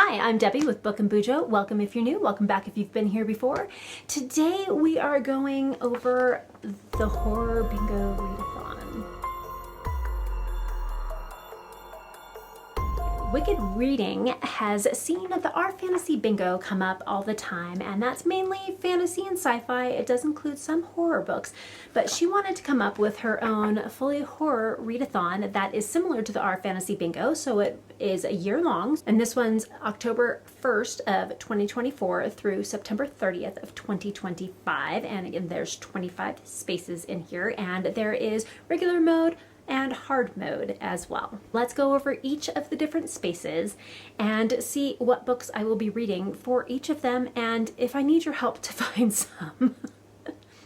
Hi, I'm Debbie with Book and Bujo. Welcome if you're new, welcome back if you've been here before. Today we are going over the Horror Bingo Readathon. Wicked Reading has seen the Our Fantasy Bingo come up all the time, and that's mainly fantasy and sci-fi. It does include some horror books, but she wanted to come up with her own fully horror readathon that is similar to the Our Fantasy Bingo, so it is a year long, and this one's October 1st of 2024 through September 30th of 2025, and again there's 25 spaces in here, and there is regular mode and hard mode as well. Let's go over each of the different spaces and see what books I will be reading for each of them, and if I need your help to find some.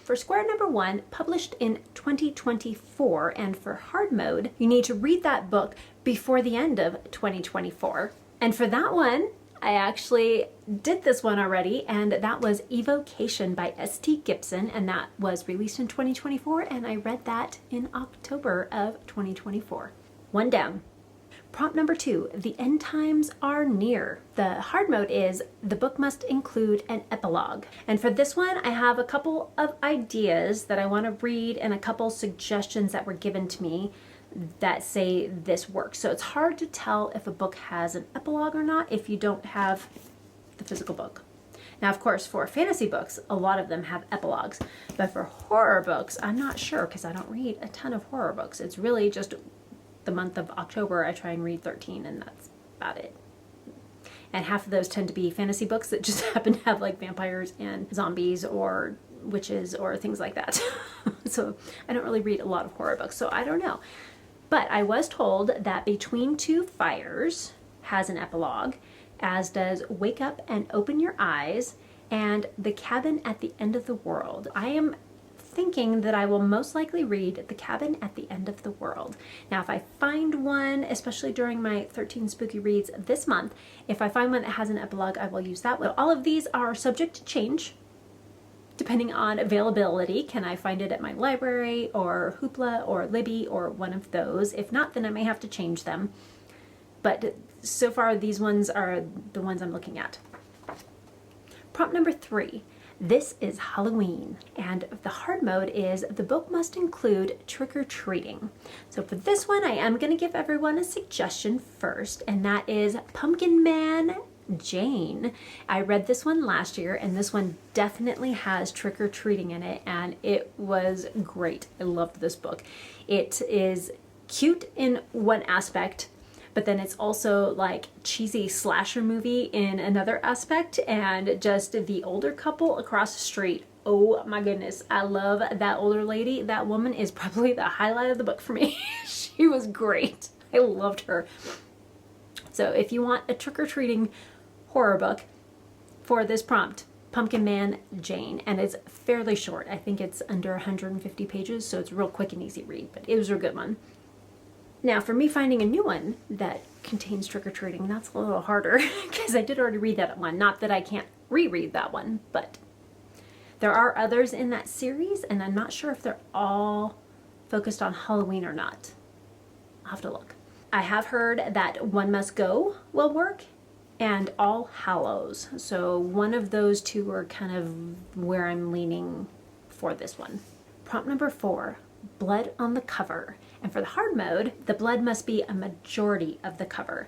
For square number 1, published in 2024, and for hard mode, you need to read that book before the end of 2024. And for that one, I actually did this one already, and that was Evocation by S.T. Gibson, and that was released in 2024, and I read that in October of 2024. One down. Prompt number 2, the end times are near. The hard mode is the book must include an epilogue. And for this one, I have a couple of ideas that I want to read and a couple suggestions that were given to me that say this works. So it's hard to tell if a book has an epilogue or not if you don't have the physical book. Now, of course, for fantasy books, a lot of them have epilogues, but for horror books, I'm not sure because I don't read a ton of horror books. It's really just the month of October, I try and read 13, and that's about it. And half of those tend to be fantasy books that just happen to have like vampires and zombies or witches or things like that. So I don't really read a lot of horror books, so I don't know. But I was told that Between Two Fires has an epilogue, as does Wake Up and Open Your Eyes and The Cabin at the End of the World. I am thinking that I will most likely read The Cabin at the End of the World. Now, if I find one, especially during my 13 Spooky Reads this month, if I find one that has an epilogue, I will use that one. All of these are subject to change depending on availability. Can I find it at my library or Hoopla or Libby or one of those? If not, then I may have to change them. But so far, these ones are the ones I'm looking at. Prompt number 3. This is Halloween, and the hard mode is the book must include trick-or-treating. So for this one, I am going to give everyone a suggestion first, and that is Pumpkin Man Jane. I read this one last year, and this one definitely has trick-or-treating in it, and it was great. I loved this book. It is cute in one aspect, but then it's also like cheesy slasher movie in another aspect, and just the older couple across the street. Oh my goodness, I love that older lady. That woman is probably the highlight of the book for me. She was great. I loved her. So if you want a trick-or-treating horror book for this prompt, Pumpkin Man Jane, and it's fairly short. I think it's under 150 pages, so it's a real quick and easy read, but it was a good one. Now, for me finding a new one that contains trick-or-treating, that's a little harder because I did already read that one. Not that I can't reread that one, but there are others in that series, and I'm not sure if they're all focused on Halloween or not. I'll have to look. I have heard that One Must Go will work, and All Hallows. So one of those two are kind of where I'm leaning for this one. Prompt number 4, blood on the cover. And for the hard mode, the blood must be a majority of the cover.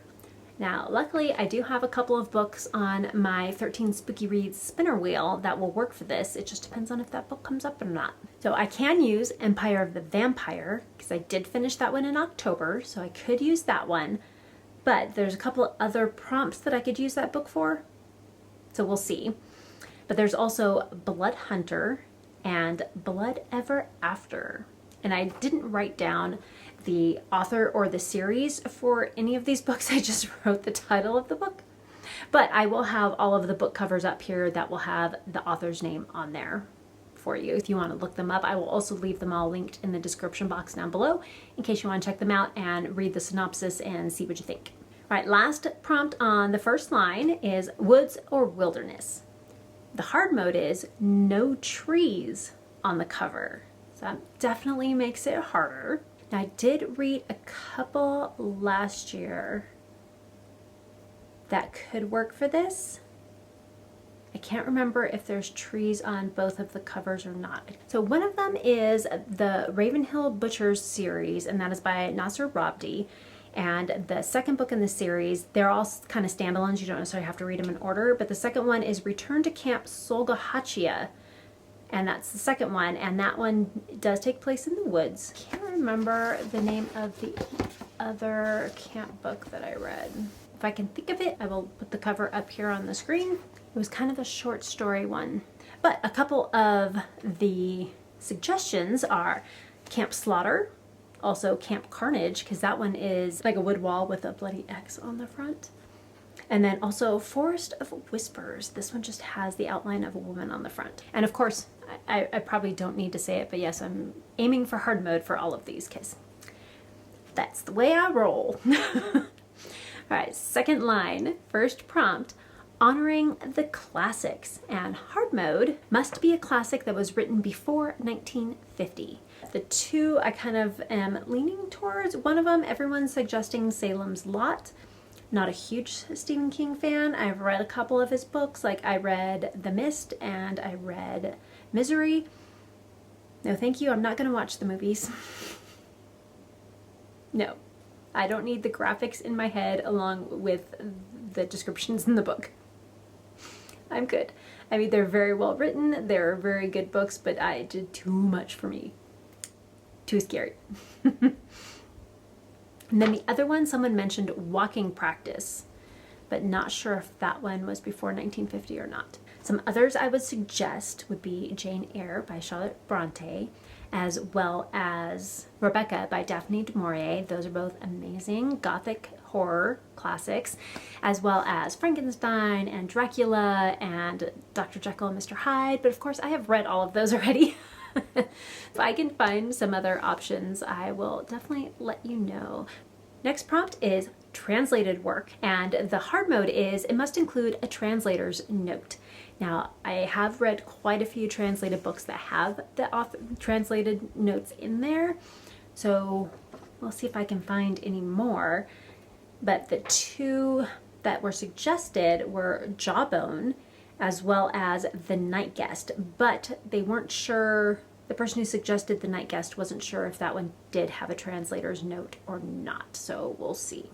Now, luckily, I do have a couple of books on my 13 Spooky Reads spinner wheel that will work for this. It just depends on if that book comes up or not. So I can use Empire of the Vampire, because I did finish that one in October, so I could use that one. But there's a couple of other prompts that I could use that book for, so we'll see. But there's also Blood Hunter and Blood Ever After. And I didn't write down the author or the series for any of these books. I just wrote the title of the book. But I will have all of the book covers up here that will have the author's name on there for you if you want to look them up. I will also leave them all linked in the description box down below in case you want to check them out and read the synopsis and see what you think. All right, last prompt on the first line is woods or wilderness. The hard mode is no trees on the cover. So that definitely makes it harder. Now, I did read a couple last year that could work for this. I can't remember if there's trees on both of the covers or not. So one of them is the Ravenhill Butchers series, and that is by Nasser Rabdi. And the second book in the series, they're all kind of standalones. You don't necessarily have to read them in order, but the second one is Return to Camp Solgahachia. And that's the second one, and that one does take place in the woods. Can't remember the name of the other camp book that I read. If I can think of it, I will put the cover up here on the screen. It was kind of a short story one. But a couple of the suggestions are Camp Slaughter, also Camp Carnage, because that one is like a wood wall with a bloody X on the front. And then also Forest of Whispers. This one just has the outline of a woman on the front. And of course, I probably don't need to say it, but yes, I'm aiming for hard mode for all of these because that's the way I roll. All right, second line, first prompt. Honoring the classics, and hard mode must be a classic that was written before 1950. The two I kind of am leaning towards. One of them, everyone's suggesting Salem's Lot. Not a huge Stephen King fan. I've read a couple of his books, like I read The Mist and I read Misery. No, thank you. I'm not going to watch the movies. No, I don't need the graphics in my head along with the descriptions in the book. I'm good. I mean, they're very well written. They're very good books, but I did too much for me. Too scary. And then the other one, someone mentioned Walking Practice, but not sure if that one was before 1950 or not. Some others I would suggest would be Jane Eyre by Charlotte Bronte, as well as Rebecca by Daphne du Maurier. Those are both amazing Gothic horror classics, as well as Frankenstein and Dracula and Dr. Jekyll and Mr. Hyde. But of course, I have read all of those already. If I can find some other options, I will definitely let you know. Next prompt is translated work, and the hard mode is it must include a translator's note. Now, I have read quite a few translated books that have the translated notes in there, so we'll see if I can find any more. But the two that were suggested were Jawbone as well as The Night Guest, but they weren't sure. The person who suggested The Night Guest wasn't sure if that one did have a translator's note or not, so we'll see.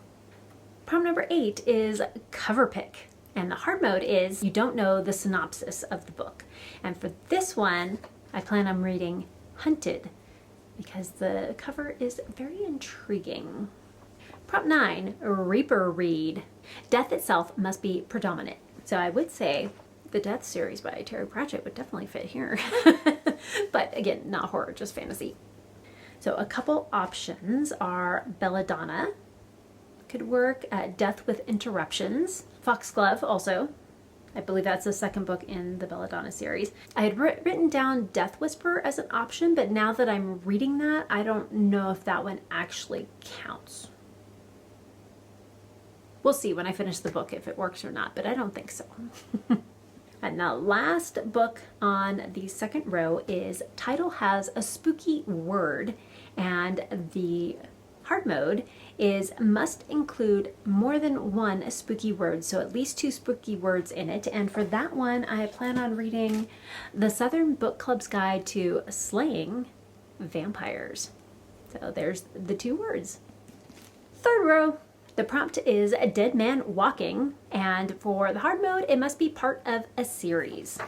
Prompt number 8 is cover pick, and the hard mode is you don't know the synopsis of the book. And for this one, I plan on reading Hunted because the cover is very intriguing. Prompt 9, Reaper Read. Death itself must be predominant. So I would say the Death series by Terry Pratchett would definitely fit here. But again, not horror, just fantasy. So a couple options are Belladonna, could work, Death with Interruptions, Foxglove also. I believe that's the second book in the Belladonna series. I had written down Death Whisper as an option, but now that I'm reading that, I don't know if that one actually counts. We'll see when I finish the book if it works or not, but I don't think so. And the last book on the second row is Title Has a Spooky Word, and the hard mode is must include more than one spooky word, so at least 2 spooky words in it. And for that one, I plan on reading the Southern Book Club's Guide to Slaying Vampires. So there's the 2 words. Third row. The prompt is a dead man walking, and for the hard mode, it must be part of a series.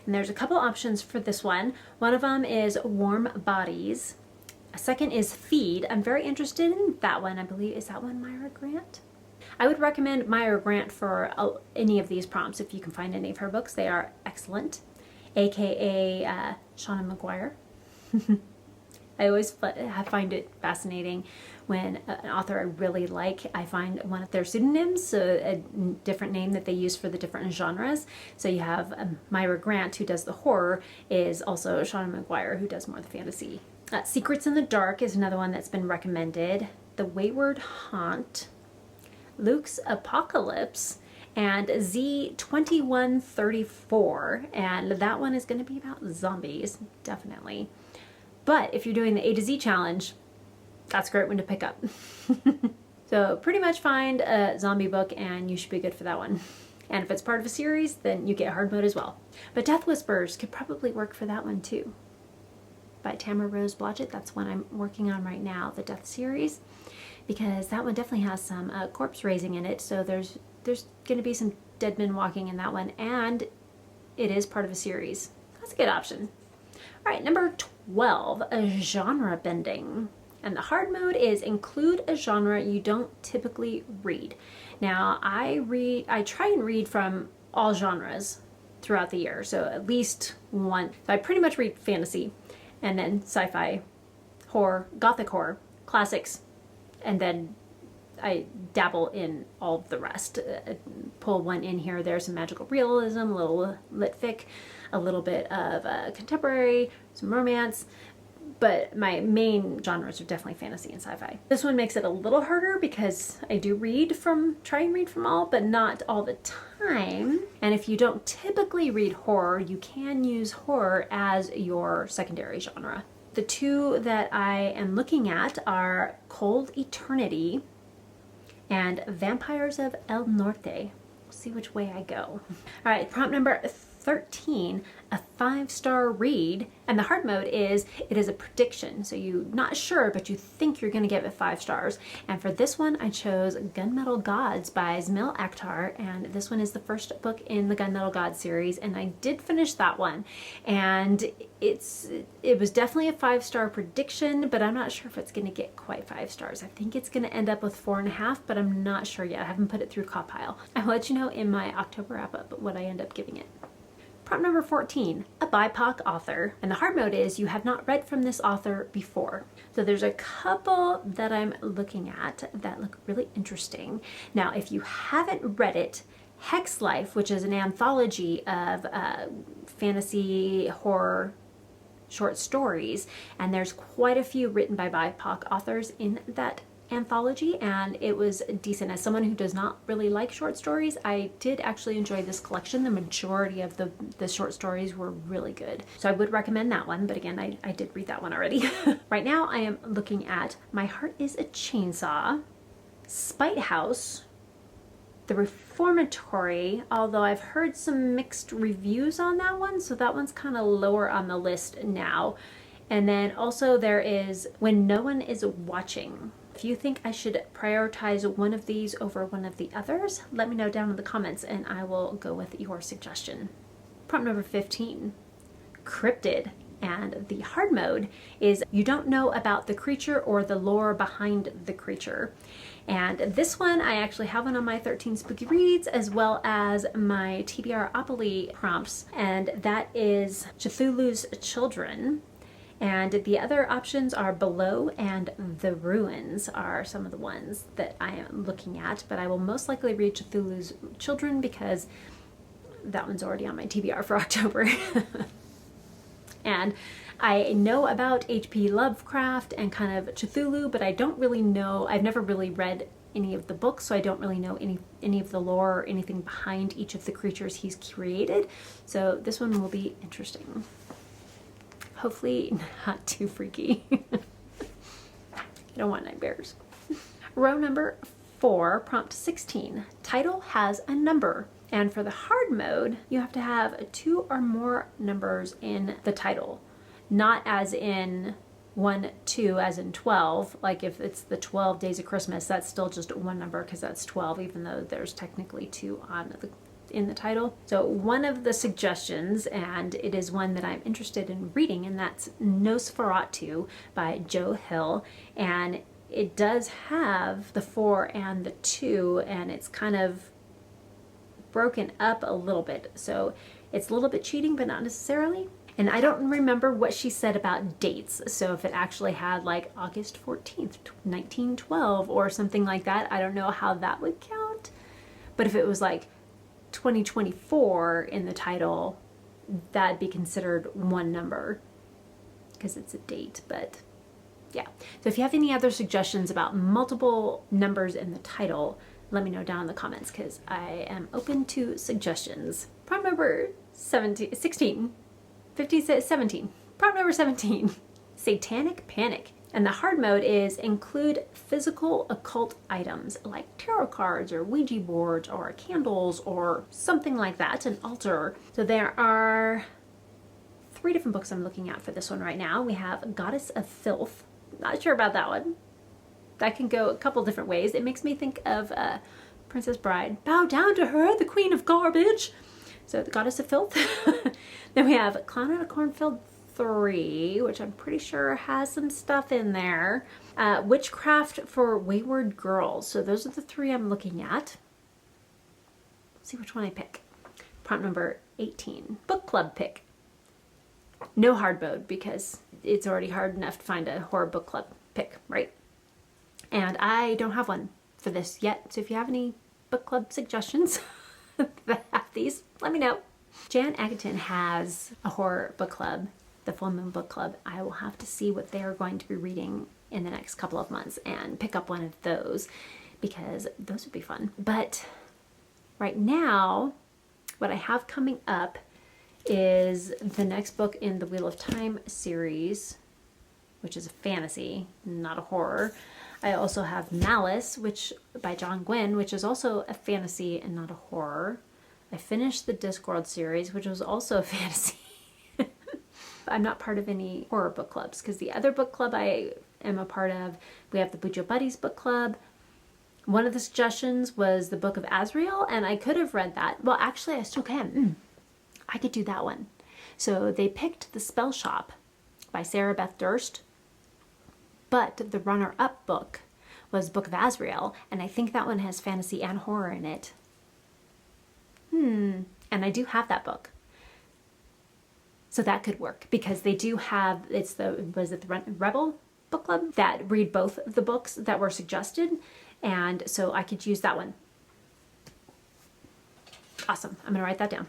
And there's a couple options for this one. One of them is Warm Bodies. A second is Feed. I'm very interested in that one. I believe, is that one Myra Grant? I would recommend Myra Grant for any of these prompts if you can find any of her books. They are excellent. AKA Shauna McGuire. I always find it fascinating when an author I really like, I find one of their pseudonyms, so a different name that they use for the different genres. So you have Myra Grant, who does the horror, is also Shauna McGuire, who does more of the fantasy. Secrets in the Dark is another one that's been recommended. The Wayward Haunt, Luke's Apocalypse, and Z2134, and that one is going to be about zombies, definitely. But if you're doing the A to Z challenge, that's a great one to pick up. So pretty much find a zombie book and you should be good for that one. And if it's part of a series, then you get hard mode as well. But Death Whispers could probably work for that one too. By Tamara Rose Blodgett, that's one I'm working on right now, the Death series, because that one definitely has some corpse raising in it. So there's going to be some dead men walking in that one, and it is part of a series. That's a good option. All right, number 12, genre bending. And the hard mode is include a genre you don't typically read. Now, I try and read from all genres throughout the year, so at least one. So I pretty much read fantasy, and then sci-fi, horror, gothic horror, classics, and then I dabble in all of the rest. Pull one in here, there's some magical realism, a little lit fic, a little bit of contemporary, some romance, but my main genres are definitely fantasy and sci-fi. This one makes it a little harder because I do try and read from all, but not all the time. And if you don't typically read horror, you can use horror as your secondary genre. The two that I am looking at are Cold Eternity and Vampires of El Norte. We'll see which way I go. All right, prompt number 13, a 5-star read, and the hard mode is it is a prediction, so you're not sure but you think you're going to give it 5 stars. And for this one I chose Gunmetal Gods by Zmil Akhtar, and this one is the first book in the Gunmetal Gods series, and I did finish that one, and it was definitely a 5-star prediction, but I'm not sure if it's going to get quite 5 stars. I think it's going to end up with 4.5, but I'm not sure yet. I haven't put it through Compile. I'll let you know in my October wrap-up what I end up giving it. Prompt number 14, a BIPOC author. And the hard mode is you have not read from this author before. So there's a couple that I'm looking at that look really interesting. Now, if you haven't read it, Hex Life, which is an anthology of fantasy horror short stories, and there's quite a few written by BIPOC authors in that anthology, and it was decent. As someone who does not really like short stories, I did actually enjoy this collection. The majority of the short stories were really good, so I would recommend that one, but again, I did read that one already. Right now I am looking at My Heart is a Chainsaw, Spite House, The Reformatory, although I've heard some mixed reviews on that one, so that one's kind of lower on the list now. And then also there is When No One Is Watching. If you think I should prioritize one of these over one of the others, let me know down in the comments and I will go with your suggestion. Prompt number 15, Cryptid. And the hard mode is you don't know about the creature or the lore behind the creature. And this one, I actually have one on my 13 Spooky Reads as well as my TBR Opoly prompts, and that is Cthulhu's Children. And the other options are Below and The Ruins are some of the ones that I am looking at, but I will most likely read Cthulhu's Children because that one's already on my TBR for October. And I know about H.P. Lovecraft and kind of Cthulhu, but I don't really know, I've never really read any of the books, so I don't really know any of the lore or anything behind each of the creatures he's created. So this one will be interesting. Hopefully not too freaky. I don't want nightmares. Row number 4, prompt 16. Title has a number. And for the hard mode, you have to have 2 or more numbers in the title. Not as in 1, 2, as in 12. Like if it's the 12 Days of Christmas, that's still just one number because that's 12, even though there's technically 2 in the title. So one of the suggestions, and it is one that I'm interested in reading, and that's Nosferatu by Joe Hill. And it does have the 4 and the 2, and it's kind of broken up a little bit. So it's a little bit cheating, but not necessarily. And I don't remember what she said about dates. So if it actually had like August 14th, 1912 or something like that, I don't know how that would count. But if it was like 2024 in the title, that'd be considered one number because it's a date. But yeah, so if you have any other suggestions about multiple numbers in the title, let me know down in the comments because I am open to suggestions. Prompt number 17. Prompt number 17, Satanic Panic. And the hard mode is include physical occult items like tarot cards or Ouija boards or candles or something like that, an altar. So there are 3 different books I'm looking at for this one right now. We have Goddess of Filth. Not sure about that one. That can go a couple different ways. It makes me think of Princess Bride. Bow down to her, the queen of garbage. So the Goddess of Filth. Then we have Clown in a Cornfield 3, which I'm pretty sure has some stuff in there. Witchcraft for Wayward Girls. So those are the 3 I'm looking at. Let's see which one I pick. Prompt number 18. Book club pick. No hard mode because it's already hard enough to find a horror book club pick, right? And I don't have one for this yet. So if you have any book club suggestions that have these, let me know. Jan Agaton has a horror book club, the Full Moon Book Club. I will have to see what they are going to be reading in the next couple of months and pick up one of those because those would be fun. But right now, what I have coming up is the next book in the Wheel of Time series, which is a fantasy, not a horror. I also have Malice, which by John Gwynne, which is also a fantasy and not a horror. I finished the Discworld series, which was also a fantasy. I'm not part of any horror book clubs because the other book club I am a part of, we have the Bujo Buddies book club. One of the suggestions was the Book of Azrael, and I could have read that. Well, actually, I still can. I could do that one. So they picked The Spell Shop by Sarah Beth Durst, but the runner-up book was Book of Azrael, and I think that one has fantasy and horror in it. And I do have that book. So that could work because they do have, it's the, was it the Rebel book club that read both of the books that were suggested, and so I could use that one. Awesome. I'm going to write that down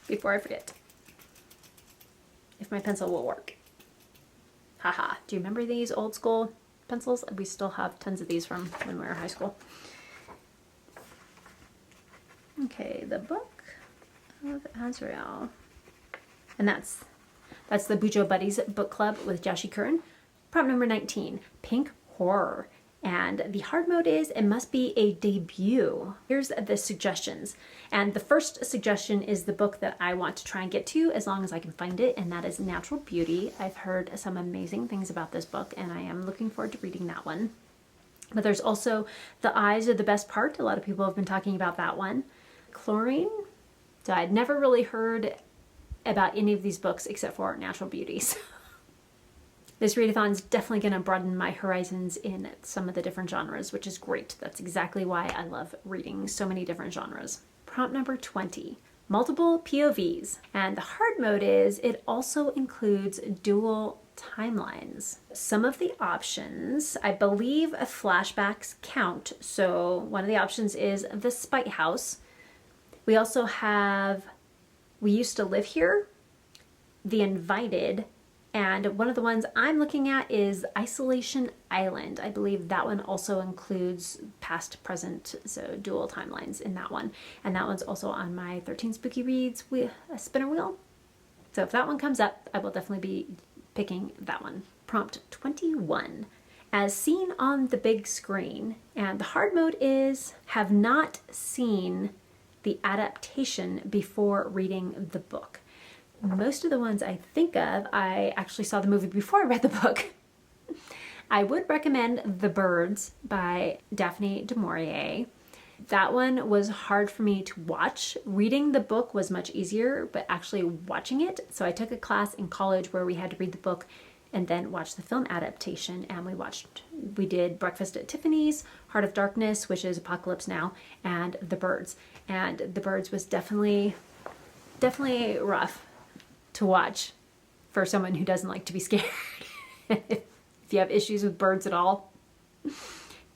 before I forget. If my pencil will work. Haha. Do you remember these old school pencils? We still have tons of these from when we were in high school. Okay, the Book of Azrael. And that's the Bujo Buddies book club with Joshi Curran. Prompt number 19, Pink Horror. And the hard mode is it must be a debut. Here's the suggestions. And the first suggestion is the book that I want to try and get to as long as I can find it, and that is Natural Beauty. I've heard some amazing things about this book, and I am looking forward to reading that one. But there's also The Eyes Are the Best Part. A lot of people have been talking about that one. Chlorine. So I'd never really heard about any of these books except for Natural Beauties. This readathon is definitely going to broaden my horizons in some of the different genres, which is great. That's exactly why I love reading so many different genres. Prompt number 20, multiple POVs. And the hard mode is it also includes dual timelines. Some of the options, I believe flashbacks count. So one of the options is The Spite House. We also have We Used to Live Here, The Invited, and one of the ones I'm looking at is Isolation Island. I believe that one also includes past, present, so dual timelines in that one. And that one's also on my 13 Spooky Reads with a spinner wheel. So if that one comes up, I will definitely be picking that one. Prompt 21, as seen on the big screen. And the hard mode is have not seen the adaptation before reading the book. Most of the ones I think of, I actually saw the movie before I read the book. I would recommend The Birds by Daphne du Maurier. That one was hard for me to watch. Reading the book was much easier, but actually watching it. So I took a class in college where we had to read the book and then watch the film adaptation. And we did Breakfast at Tiffany's, Heart of Darkness, which is Apocalypse Now, and The Birds. And The Birds was definitely rough to watch for someone who doesn't like to be scared. If you have issues with birds at all.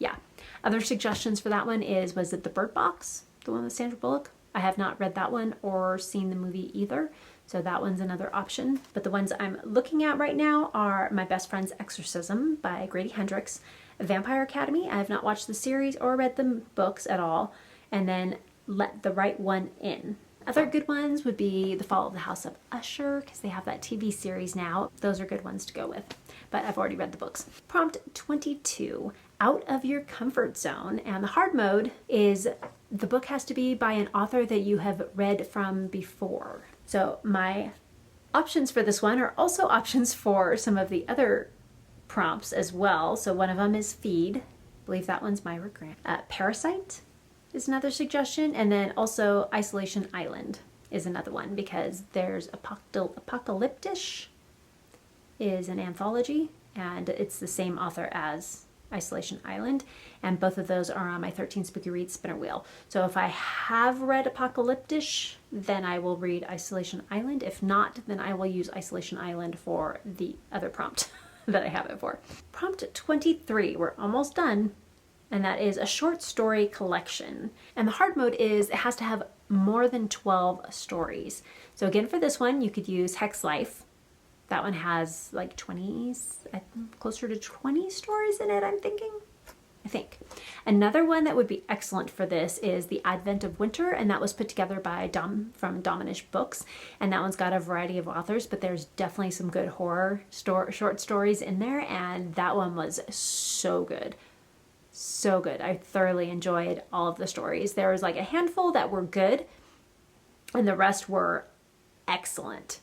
Yeah. Other suggestions for that one was it The Bird Box, the one with Sandra Bullock? I have not read that one or seen the movie either, so that one's another option. But the ones I'm looking at right now are My Best Friend's Exorcism by Grady Hendricks, Vampire Academy. I have not watched the series or read the books at all, and then Let the Right One In. Other good ones would be The Fall of the House of Usher, because they have that TV series now. Those are good ones to go with, but I've already read the books. Prompt 22, out of your comfort zone. And the hard mode is the book has to be by an author that you have read from before. So my options for this one are also options for some of the other prompts as well. So one of them is Feed. I believe that one's Myra Grant. Parasite is another suggestion, and then also Isolation Island is another one, because there's Apocalyptish is an anthology, and it's the same author as Isolation Island, and both of those are on my 13 Spooky Reads spinner wheel. So if I have read Apocalyptish, then I will read Isolation Island. If not, then I will use Isolation Island for the other prompt that I have it for. Prompt 23, we're almost done. And that is a short story collection. And the hard mode is it has to have more than 12 stories. So again, for this one, you could use Hex Life. That one has like 20, closer to 20 stories in it, I think. Another one that would be excellent for this is The Advent of Winter, and that was put together by Dom from Dominish Books. And that one's got a variety of authors, but there's definitely some good horror short stories in there, and that one was so good. So good. I thoroughly enjoyed all of the stories. There was like a handful that were good, and the rest were excellent.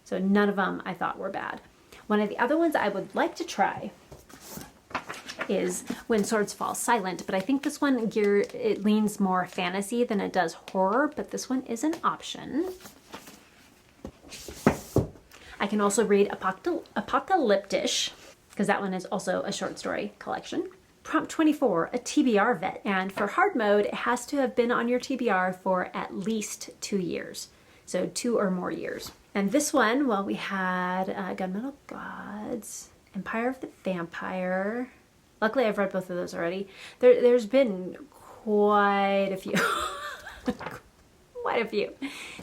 So none of them I thought were bad. One of the other ones I would like to try is When Swords Fall Silent, but I think this one it leans more fantasy than it does horror, but this one is an option. I can also read Apocalyptish, because that one is also a short story collection. Prompt 24, a TBR vet. And for hard mode, it has to have been on your TBR for at least 2 years. So 2 or more years. And this one, well, we had Gunmetal Gods, Empire of the Vampire. Luckily, I've read both of those already. There's been quite a few. Quite a few.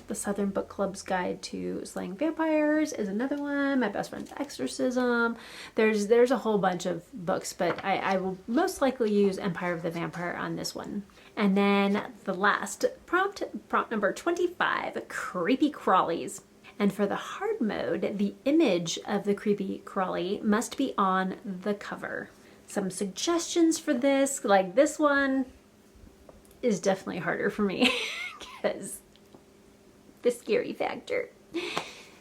The Southern Book Club's Guide to Slaying Vampires is another one. My Best Friend's Exorcism. There's a whole bunch of books, but I will most likely use Empire of the Vampire on this one. And then the last prompt number 25, Creepy Crawlies. And for the hard mode, the image of the creepy crawly must be on the cover. Some suggestions for this, like this one is definitely harder for me because the scary factor.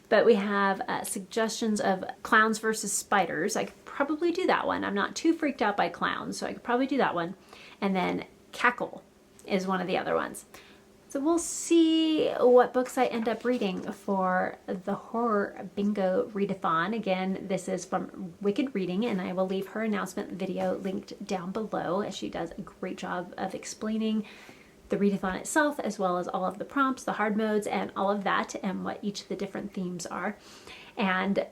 But we have suggestions of Clowns versus Spiders. I could probably do that one. I'm not too freaked out by clowns, so I could probably do that one. And then Cackle is one of the other ones. So we'll see what books I end up reading for the Horror Bingo Readathon. Again, this is from Wicked Reading, and I will leave her announcement video linked down below, as she does a great job of explaining the readathon itself, as well as all of the prompts, the hard modes, and all of that, and what each of the different themes are. And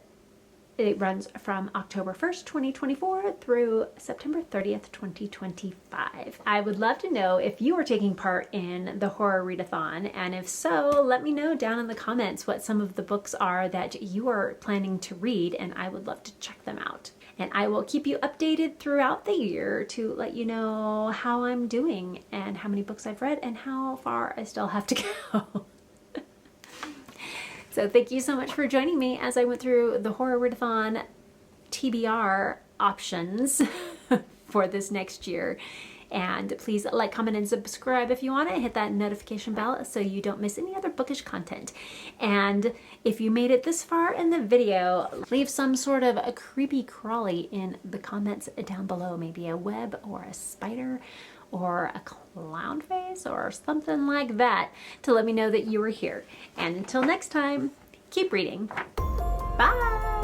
it runs from October 1st, 2024 through September 30th, 2025. I would love to know if you are taking part in the Horror Readathon, and if so, let me know down in the comments what some of the books are that you are planning to read, and I would love to check them out. And I will keep you updated throughout the year to let you know how I'm doing and how many books I've read and how far I still have to go. So thank you so much for joining me as I went through the Horror Readathon TBR options for this next year. And please like, comment, and subscribe if you want to. Hit that notification bell so you don't miss any other bookish content. And if you made it this far in the video, leave some sort of a creepy crawly in the comments down below. Maybe a web or a spider or a clown face or something like that to let me know that you were here. And until next time, keep reading. Bye!